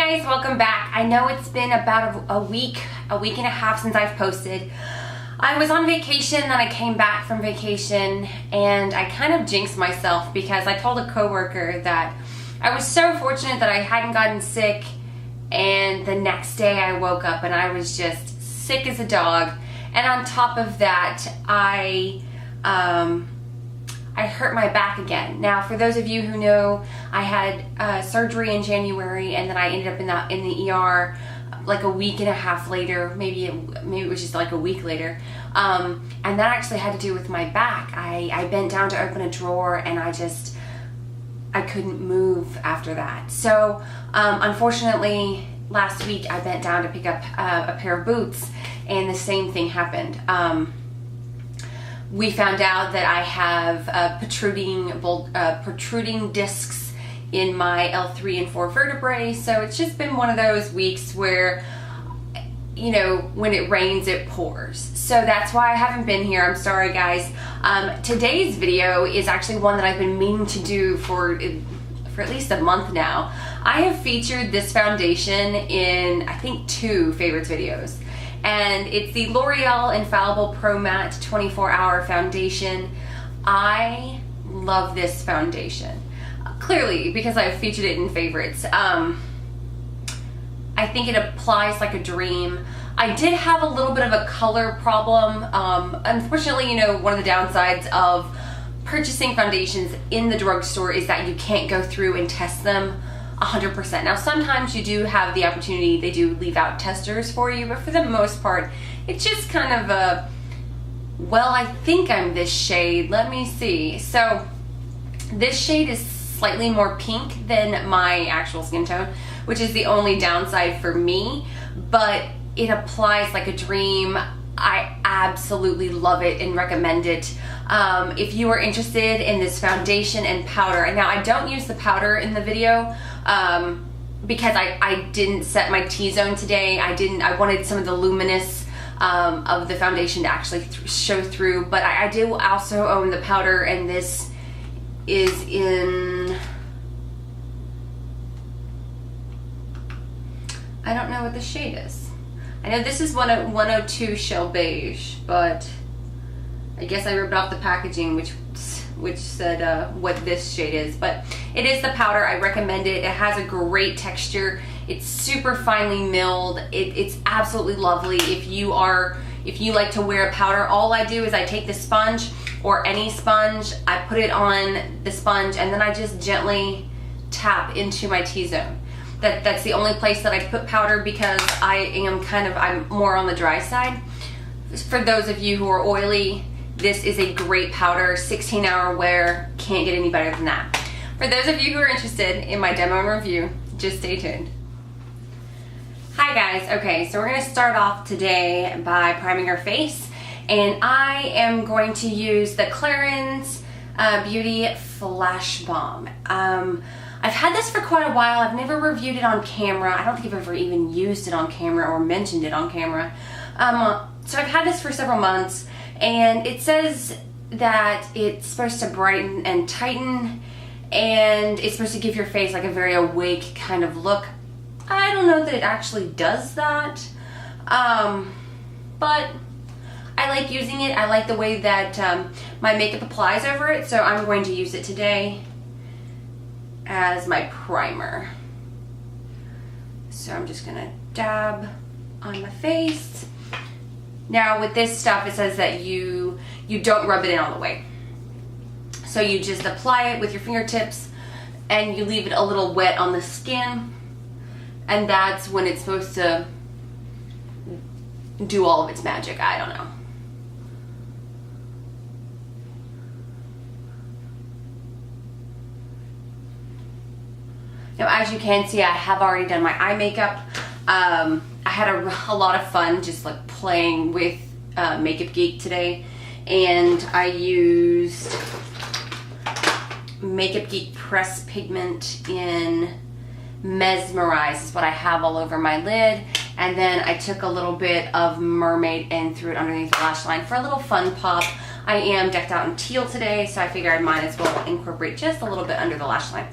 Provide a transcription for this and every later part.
guys, welcome back. I know it's been about a week and a half since I've posted. I was on vacation, then I came back from vacation, and I kind of jinxed myself because I told a coworker that I was so fortunate that I hadn't gotten sick, and the next day I woke up and I was just sick as a dog. And on top of that, I hurt my back again. Now, for those of you who know, I had surgery in January, and then I ended up in the ER like a week and a half later. Maybe it was just like a week later. And that actually had to do with my back. I bent down to open a drawer, and I couldn't move after that. So unfortunately, last week I bent down to pick up a pair of boots, and the same thing happened. We found out that I have protruding discs in my L3 and 4 vertebrae. So it's just been one of those weeks where, you know, when it rains, it pours. So that's why I haven't been here. I'm sorry, guys. Today's video is actually one that I've been meaning to do for at least a month now. I have featured this foundation in, I think, 2 favorites videos. And it's the L'Oreal Infallible Pro Matte 24-Hour Foundation. I love this foundation. Clearly, because I've featured it in favorites. I think it applies like a dream. I did have a little bit of a color problem. Unfortunately, you know, one of the downsides of purchasing foundations in the drugstore is that you can't go through and test them 100%. Now, sometimes you do have the opportunity, they do leave out testers for you, but for the most part, it's just kind of a, well, I think I'm this shade. Let me see. So this shade is slightly more pink than my actual skin tone, which is the only downside for me, but it applies like a dream. I absolutely love it and recommend it. If you are interested in this foundation and powder, and now I don't use the powder in the video because I didn't set my T-zone today. I wanted some of the luminous of the foundation to actually show through, but I do also own the powder, and this is in, I don't know what the shade is. I know this is 102 Shell Beige, but I guess I ripped off the packaging, which said what this shade is. But it is the powder. I recommend it. It has a great texture. It's super finely milled. It's absolutely lovely. If you like to wear a powder, all I do is I take the sponge or any sponge, I put it on the sponge, and then I just gently tap into my T-zone. That's the only place that I put powder because I'm more on the dry side. For those of you who are oily, this is a great powder, 16-hour wear, can't get any better than that. For those of you who are interested in my demo and review, just stay tuned. Hi guys, okay, so we're gonna start off today by priming our face, and I am going to use the Clarins Beauty Flash Bomb. I've had this for quite a while. I've never reviewed it on camera. I don't think I've ever even used it on camera or mentioned it on camera. So I've had this for several months, and it says that it's supposed to brighten and tighten, and it's supposed to give your face like a very awake kind of look. I don't know that it actually does that, but I like using it. I like the way that my makeup applies over it, so I'm going to use it today as my primer. So I'm just gonna dab on my face. Now with this stuff, it says that you don't rub it in all the way. So you just apply it with your fingertips and you leave it a little wet on the skin, and that's when it's supposed to do all of its magic. I don't know. Now, as you can see, I have already done my eye makeup. I had a lot of fun just like playing with Makeup Geek today, and I used Makeup Geek Press Pigment in Mesmerized is what I have all over my lid, and then I took a little bit of Mermaid and threw it underneath the lash line for a little fun pop. I am decked out in teal today, so I figured I might as well incorporate just a little bit under the lash line.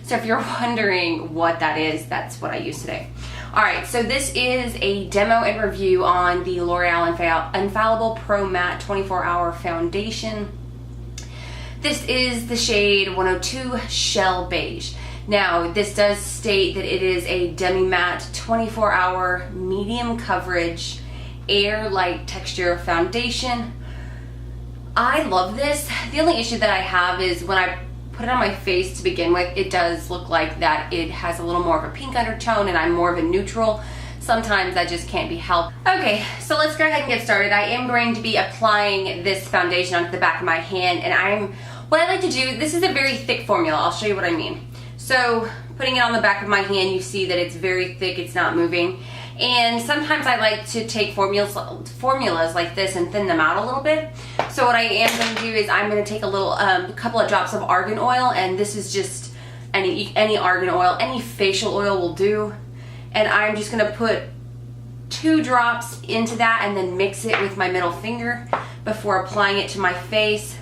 So if you're wondering what that is, that's what I use today. Alright, so this is a demo and review on the L'Oreal Infallible Pro Matte 24 Hour Foundation. This is the shade 102 Shell Beige. Now, this does state that it is a demi-matte 24 hour medium coverage air light texture foundation. I love this. The only issue that I have is when I put it on my face to begin with, it does look like that it has a little more of a pink undertone and I'm more of a neutral. Sometimes that just can't be helped. Okay, so let's go ahead and get started. I am going to be applying this foundation onto the back of my hand, and what I like to do, this is a very thick formula. I'll show you what I mean. So putting it on the back of my hand, you see that it's very thick, it's not moving. And sometimes I like to take formulas like this and thin them out a little bit. So what I am going to do is I'm going to take a little, couple of drops of argan oil, and this is just any argan oil, any facial oil will do. And I'm just going to put 2 drops into that and then mix it with my middle finger before applying it to my face.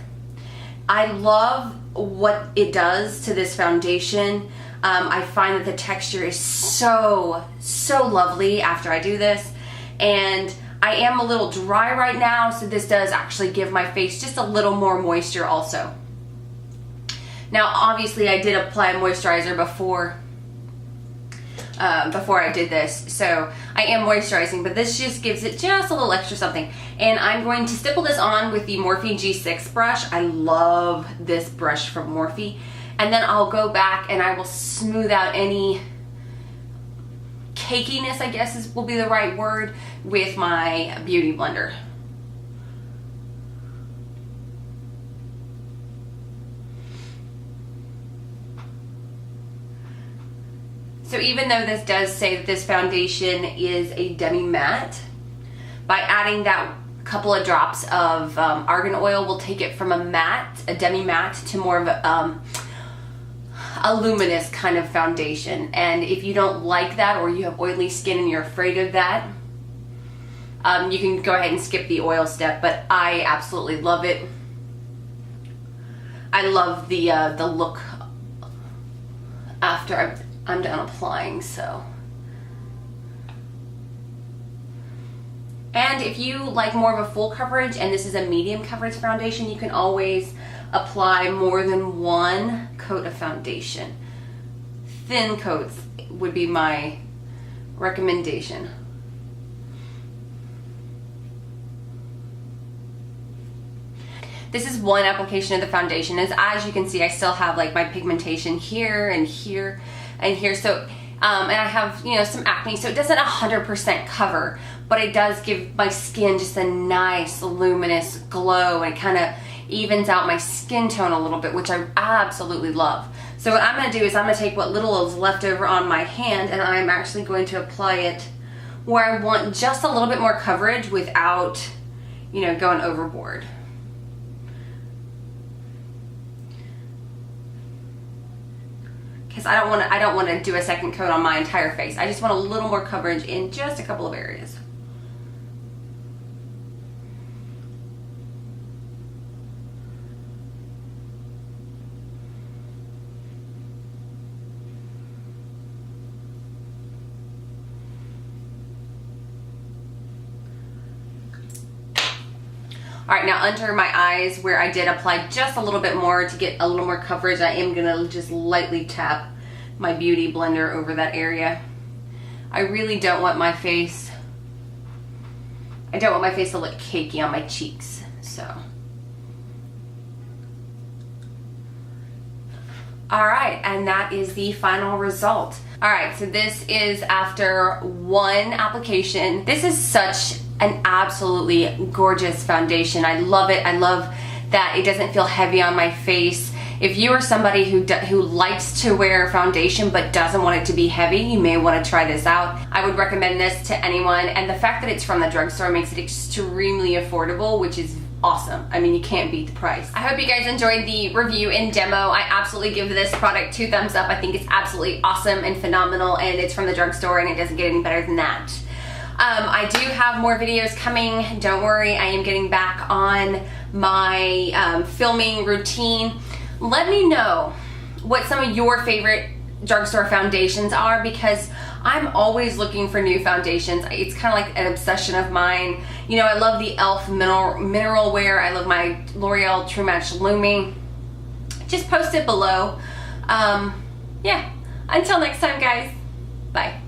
I love what it does to this foundation. I find that the texture is so lovely after I do this, and I am a little dry right now, so this does actually give my face just a little more moisture also. Now obviously I did apply a moisturizer before I did this, so I am moisturizing, but this just gives it just a little extra something. And I'm going to stipple this on with the Morphe G6 brush. I love this brush from Morphe. And then I'll go back and I will smooth out any cakiness, I guess will be the right word, with my beauty blender. So even though this does say that this foundation is a demi-matte, by adding that couple of drops of argan oil will take it from a demi-matte to more of a luminous kind of foundation. And if you don't like that, or you have oily skin and you're afraid of that, you can go ahead and skip the oil step, but I absolutely love it. I love the look after I'm done applying. So, and if you like more of a full coverage and this is a medium coverage foundation, you can always apply more than 1 coat of foundation. Thin coats would be my recommendation. This is one application of the foundation. As you can see, I still have like my pigmentation here and here and here. So, and I have, you know, some acne, so it doesn't 100% cover, but it does give my skin just a nice luminous glow, and it kind of evens out my skin tone a little bit, which I absolutely love. So what I'm going to do is I'm going to take what little is left over on my hand, and I'm actually going to apply it where I want just a little bit more coverage without, you know, going overboard. Because I don't want to do a second coat on my entire face. I just want a little more coverage in just a couple of areas. Alright, now under my eyes where I did apply just a little bit more to get a little more coverage, I am going to just lightly tap my beauty blender over that area. I really don't want my face, to look cakey on my cheeks, so. Alright, and that is the final result. Alright, so this is after 1 application. This is such an absolutely gorgeous foundation. I love it. I love that it doesn't feel heavy on my face. If you are somebody who likes to wear foundation but doesn't want it to be heavy, you may want to try this out. I would recommend this to anyone, and the fact that it's from the drugstore makes it extremely affordable, which is awesome. I mean, you can't beat the price. I hope you guys enjoyed the review and demo. I absolutely give this product 2 thumbs up. I think it's absolutely awesome and phenomenal, and it's from the drugstore and it doesn't get any better than that. I do have more videos coming. Don't worry, I am getting back on my filming routine. Let me know what some of your favorite drugstore foundations are, because I'm always looking for new foundations. It's kind of like an obsession of mine. You know, I love the e.l.f. mineral wear. I love my L'Oreal True Match Lumi. Just post it below. Yeah. Until next time, guys. Bye.